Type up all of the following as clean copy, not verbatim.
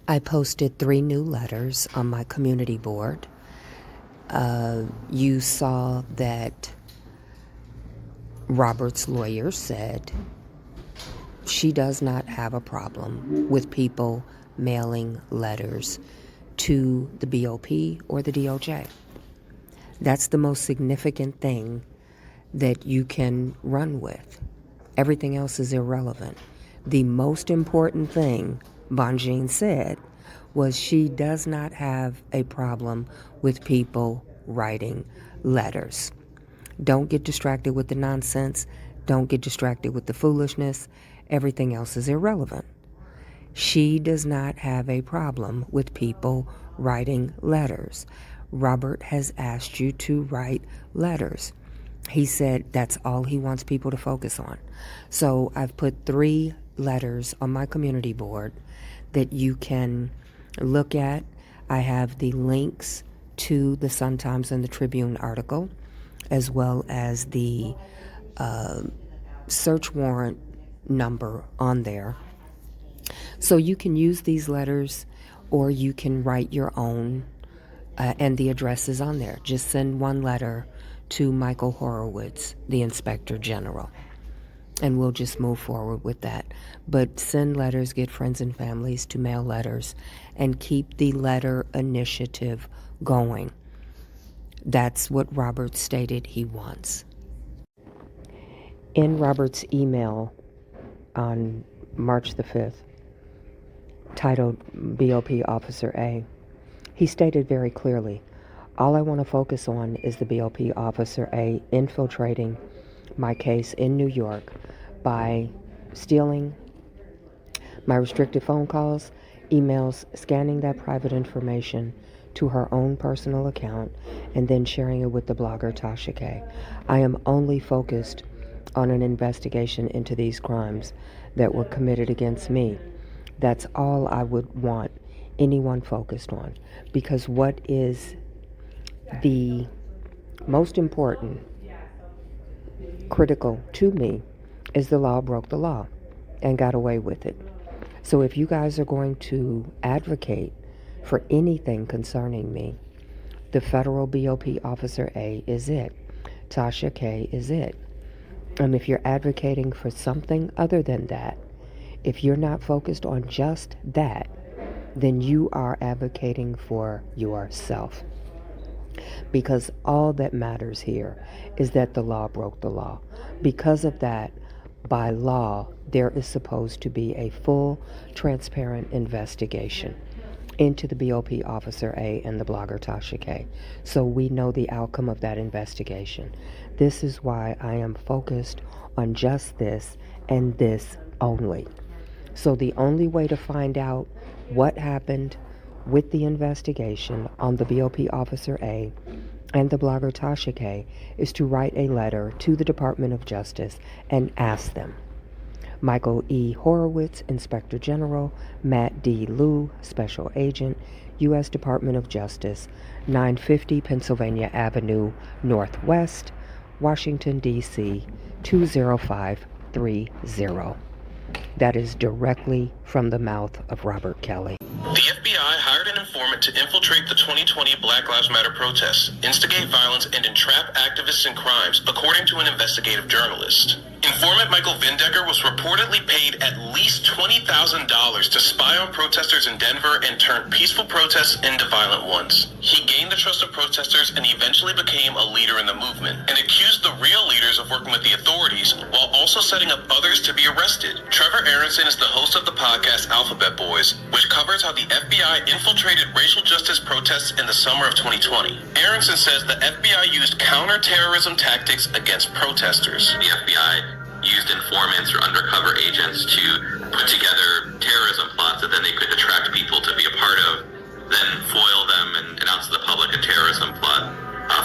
I posted 3 new letters on my community board. You saw that Robert's lawyer said she does not have a problem with people mailing letters to the BOP or the DOJ. That's the most significant thing that you can run with. Everything else is irrelevant. The most important thing, Bonjean said, was she does not have a problem with people writing letters. Don't get distracted with the nonsense. Don't get distracted with the foolishness. Everything else is irrelevant. She does not have a problem with people writing letters. Robert has asked you to write letters. He said that's all he wants people to focus on. So I've put 3 letters on my community board that you can look at. I have the links to the Sun-Times and the Tribune article, as well as the search warrant number on there. So you can use these letters, or you can write your own, and the address is on there. Just send one letter to Michael Horowitz, the Inspector General, and we'll just move forward with that. But send letters, get friends and families to mail letters, and keep the letter initiative going. That's what Robert stated he wants. In Robert's email on March the 5th, titled BOP Officer A, he stated very clearly, all I want to focus on is the BOP Officer A infiltrating my case in New York by stealing my restricted phone calls, emails, scanning that private information to her own personal account, and then sharing it with the blogger Tasha K. I am only focused on an investigation into these crimes that were committed against me. That's all I would want anyone focused on, because what is the most important, critical to me, is the law broke the law and got away with it. So if you guys are going to advocate for anything concerning me, the federal BOP Officer A is it. Tasha K is it. If you're advocating for something other than that, if you're not focused on just that, then you are advocating for yourself. Because all that matters here is that the law broke the law. Because of that, by law, there is supposed to be a full, transparent investigation into the BOP Officer A and the blogger Tasha K, so we know the outcome of that investigation. This is why I am focused on just this and this only. So the only way to find out what happened with the investigation on the BOP Officer A and the blogger Tasha K is to write a letter to the Department of Justice and ask them. Michael E. Horowitz, Inspector General, Matt D. Liu, Special Agent, U.S. Department of Justice, 950 Pennsylvania Avenue, Northwest, Washington, D.C., 20530. That is directly from the mouth of Robert Kelly. The FBI hired an informant to infiltrate the 2020 Black Lives Matter protests, instigate violence, and entrap activists in crimes, according to an investigative journalist. Informant Michael Vindecker was reportedly paid at least $20,000 to spy on protesters in Denver and turn peaceful protests into violent ones. He gained the trust of protesters and eventually became a leader in the movement, and accused the real leaders of working with the authorities while also setting up others to be arrested. Trevor Aronson is the host of the podcast Alphabet Boys, which covers how the FBI infiltrated racial justice protests in the summer of 2020. Aronson says the FBI used counterterrorism tactics against protesters. The FBI used informants or undercover agents to put together terrorism plots that then they could attract people to be a part of, then foil them and announce to the public a terrorism plot.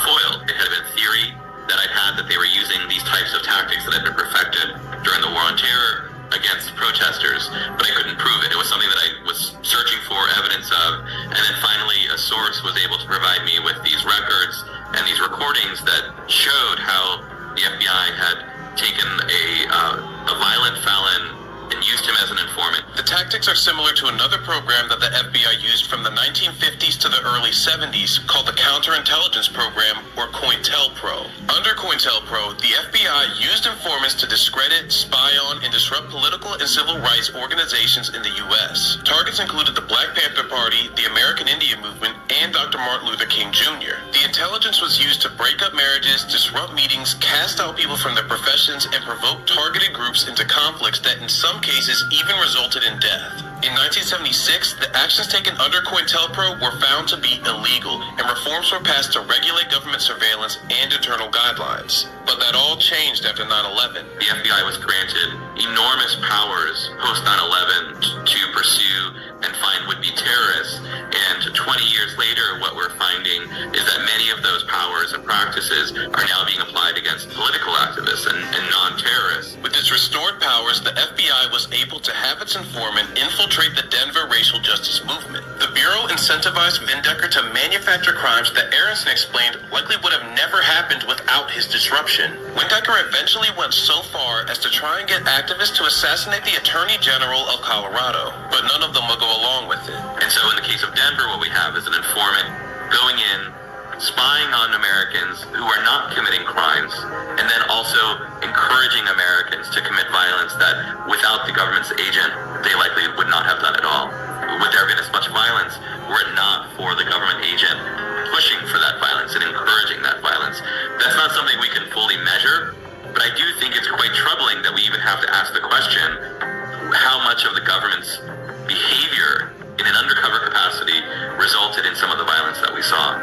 Foiled. It had been theory that I had that they were using these types of tactics that had been perfected during the War on Terror against protesters, but I couldn't prove it. It was something that I was searching for evidence of, and then finally a source was able to provide me with these records and these recordings that showed how the FBI had taken a violent felon and used him as an informant. The tactics are similar to another program that the FBI used from the 1950s to the early 70s called the Counterintelligence Program, or COINTELPRO. Under COINTELPRO, the FBI used informants to discredit, spy on, and disrupt political and civil rights organizations in the U.S. Targets included the Black Panther Party, the American Indian Movement, and Dr. Martin Luther King Jr. The intelligence was used to break up marriages, disrupt meetings, cast out people from their professions, and provoke targeted groups into conflicts that in some cases even resulted in death. In 1976, the actions taken under COINTELPRO were found to be illegal, and reforms were passed to regulate government surveillance and internal guidelines. But that all changed after 9/11. The FBI was granted enormous powers post 9/11 to pursue and find would-be terrorists. And 20 years later, what we're finding is that many of those powers and practices are now being applied against political activists and non-terrorists. With its restored powers, the FBI was able to have its informant infiltrate the Denver racial justice movement. The Bureau incentivized Vindecker to manufacture crimes that Aronson explained likely would have never happened without his disruption. Vindecker eventually went so far as to try and get activists to assassinate the Attorney General of Colorado, but none of them would go along with it. And so in the case of Denver, what we have is an informant going in, spying on Americans who are not committing crimes, and then also encouraging Americans to commit violence that without the government's agent, they likely would not have done at all. Would there have been as much violence were it not for the government agent pushing for that violence and encouraging that violence? That's not something we can fully measure, but I do think it's quite troubling that we even have to ask the question, how much of the government's behavior in an undercover capacity resulted in some of the violence that we saw.